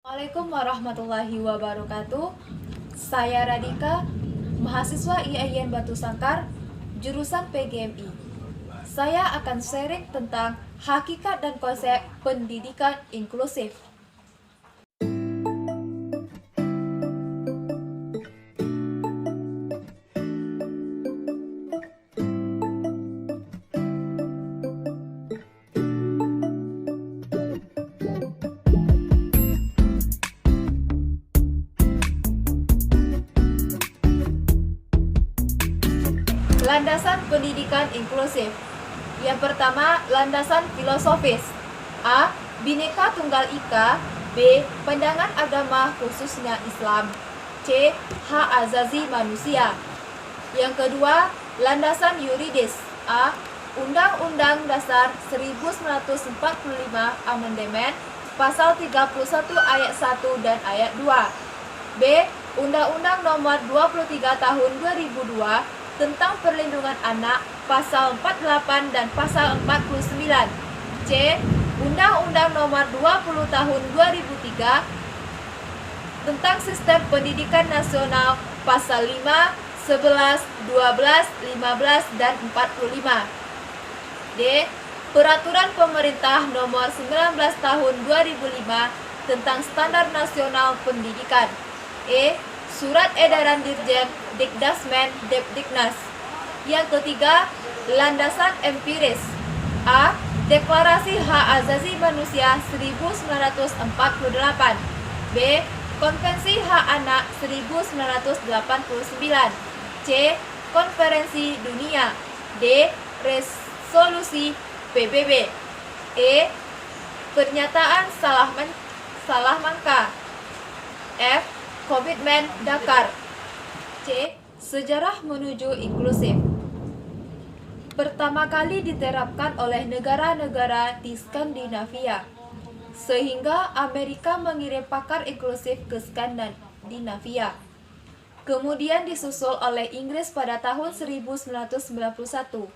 Assalamualaikum warahmatullahi wabarakatuh. Saya Radika, mahasiswa IAIN Batu Sangkar, jurusan PGMI. Saya akan sharing tentang hakikat dan konsep pendidikan inklusif. Landasan pendidikan inklusif. Yang pertama, landasan filosofis. A. Bhinneka Tunggal Ika. B. Pandangan agama khususnya Islam. C. Hak azazi manusia. Yang kedua, landasan yuridis. A. Undang-Undang Dasar 1945 Amandemen Pasal 31 ayat 1 dan ayat 2. B. Undang-Undang Nomor 23 Tahun 2002 tentang Perlindungan Anak Pasal 48 dan Pasal 49. C. Undang-Undang Nomor 20 Tahun 2003 tentang Sistem Pendidikan Nasional Pasal 5, 11, 12, 15, dan 45. D. Peraturan Pemerintah Nomor 19 Tahun 2005 tentang Standar Nasional Pendidikan. E. Surat Edaran Dirjen Dikdasmen Depdiknas. Yang ketiga, landasan empiris. A. Deklarasi Hak Azazi Manusia 1948. B. Konvensi Hak Anak 1989. C. Konferensi Dunia. D. Resolusi PBB. E. Pernyataan Salamanca. F. Komitmen Dakar. C. Sejarah menuju inklusif. Pertama kali diterapkan oleh negara-negara di Skandinavia, sehingga Amerika mengirim pakar inklusif ke Skandinavia. Kemudian disusul oleh Inggris pada tahun 1991.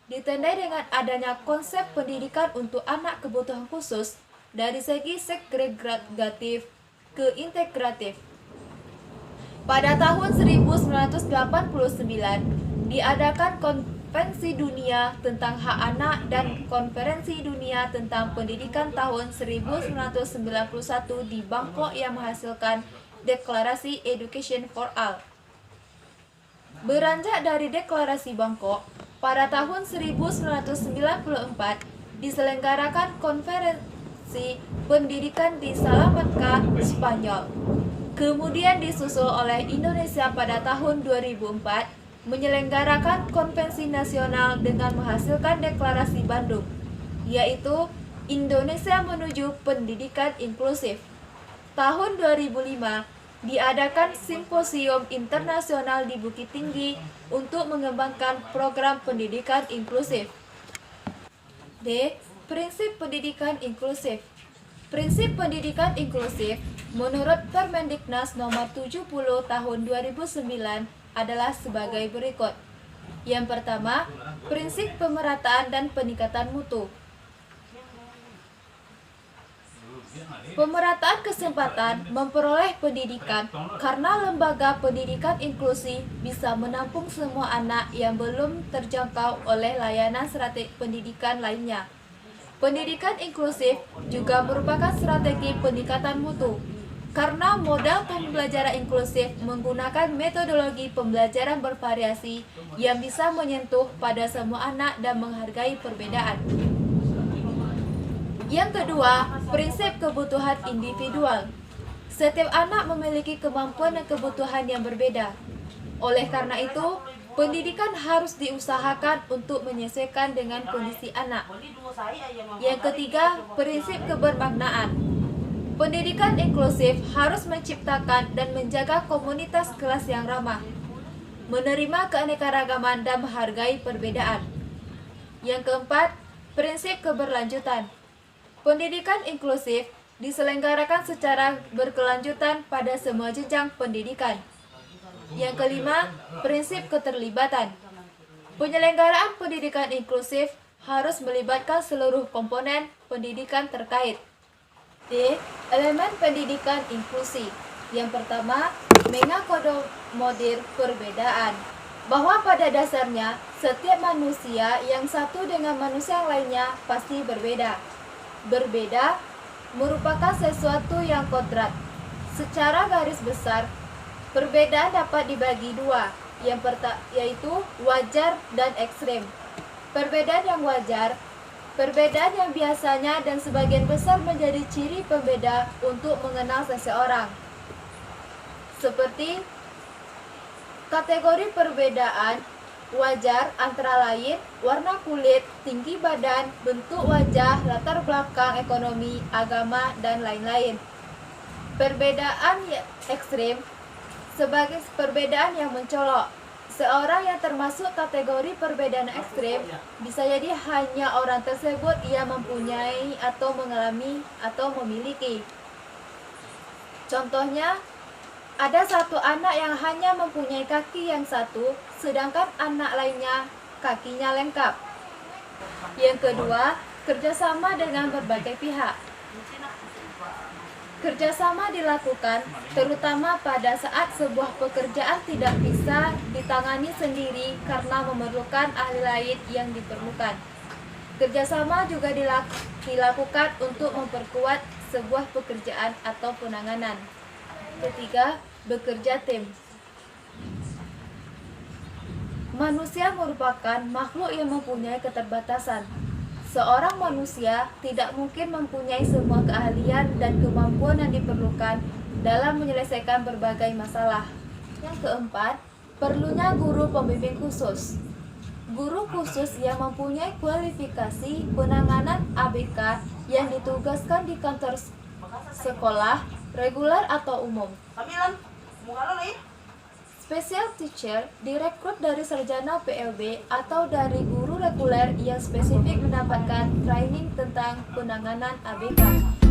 Ditandai dengan adanya konsep pendidikan untuk anak kebutuhan khusus dari segi segregatif ke integratif. Pada tahun 1989 diadakan Konvensi Dunia tentang Hak Anak dan Konferensi Dunia tentang Pendidikan tahun 1991 di Bangkok yang menghasilkan Deklarasi Education for All. Beranjak dari Deklarasi Bangkok, pada tahun 1994 diselenggarakan Konferensi Pendidikan di Salamanca, Spanyol. Kemudian disusul oleh Indonesia pada tahun 2004 menyelenggarakan Konvensi Nasional dengan menghasilkan Deklarasi Bandung, yaitu Indonesia Menuju Pendidikan Inklusif. Tahun 2005 diadakan Simposium Internasional di Bukit Tinggi untuk mengembangkan program pendidikan inklusif. D. Prinsip pendidikan inklusif. Prinsip pendidikan inklusif menurut Permendiknas Nomor 70 Tahun 2009 adalah sebagai berikut. Yang pertama, prinsip pemerataan dan peningkatan mutu. Pemerataan kesempatan memperoleh pendidikan karena lembaga pendidikan inklusi bisa menampung semua anak yang belum terjangkau oleh layanan strategi pendidikan lainnya. Pendidikan inklusif juga merupakan strategi peningkatan mutu, karena modal pembelajaran inklusif menggunakan metodologi pembelajaran bervariasi yang bisa menyentuh pada semua anak dan menghargai perbedaan. Yang kedua, prinsip kebutuhan individual. Setiap anak memiliki kemampuan dan kebutuhan yang berbeda. Oleh karena itu, pendidikan harus diusahakan untuk menyesuaikan dengan kondisi anak. Yang ketiga, prinsip kebermaknaan. Pendidikan inklusif harus menciptakan dan menjaga komunitas kelas yang ramah, menerima keanekaragaman dan menghargai perbedaan. Yang keempat, prinsip keberlanjutan. Pendidikan inklusif diselenggarakan secara berkelanjutan pada semua jenjang pendidikan. Yang kelima, prinsip keterlibatan. Penyelenggaraan pendidikan inklusif harus melibatkan seluruh komponen pendidikan terkait. D. Elemen pendidikan inklusi. Yang pertama, mengakomodir perbedaan. Bahwa pada dasarnya, setiap manusia yang satu dengan manusia yang lainnya pasti berbeda. Berbeda merupakan sesuatu yang kodrat. Secara garis besar, perbedaan dapat dibagi dua, yaitu wajar dan ekstrem. Perbedaan yang wajar, perbedaan yang biasanya dan sebagian besar menjadi ciri pembeda untuk mengenal seseorang. Seperti kategori perbedaan wajar antara lain warna kulit, tinggi badan, bentuk wajah, latar belakang ekonomi, agama, dan lain-lain. Perbedaan ekstrem sebagai perbedaan yang mencolok. Seorang yang termasuk kategori perbedaan ekstrem bisa jadi hanya orang tersebut yang mempunyai atau mengalami atau memiliki. Contohnya, ada satu anak yang hanya mempunyai kaki yang satu, sedangkan anak lainnya kakinya lengkap. Yang kedua, kerjasama dengan berbagai pihak. Kerjasama dilakukan terutama pada saat sebuah pekerjaan tidak bisa ditangani sendiri karena memerlukan ahli lain yang diperlukan. Kerjasama juga dilakukan untuk memperkuat sebuah pekerjaan atau penanganan. Ketiga, bekerja tim. Manusia merupakan makhluk yang mempunyai keterbatasan. Seorang manusia tidak mungkin mempunyai semua keahlian dan kemampuan yang diperlukan dalam menyelesaikan berbagai masalah. Yang keempat, perlunya guru pembimbing khusus. Guru khusus yang mempunyai kualifikasi penanganan ABK yang ditugaskan di kantor sekolah, reguler atau umum. Special teacher direkrut dari sarjana PLB atau dari guru reguler yang spesifik mendapatkan training tentang penanganan ABK.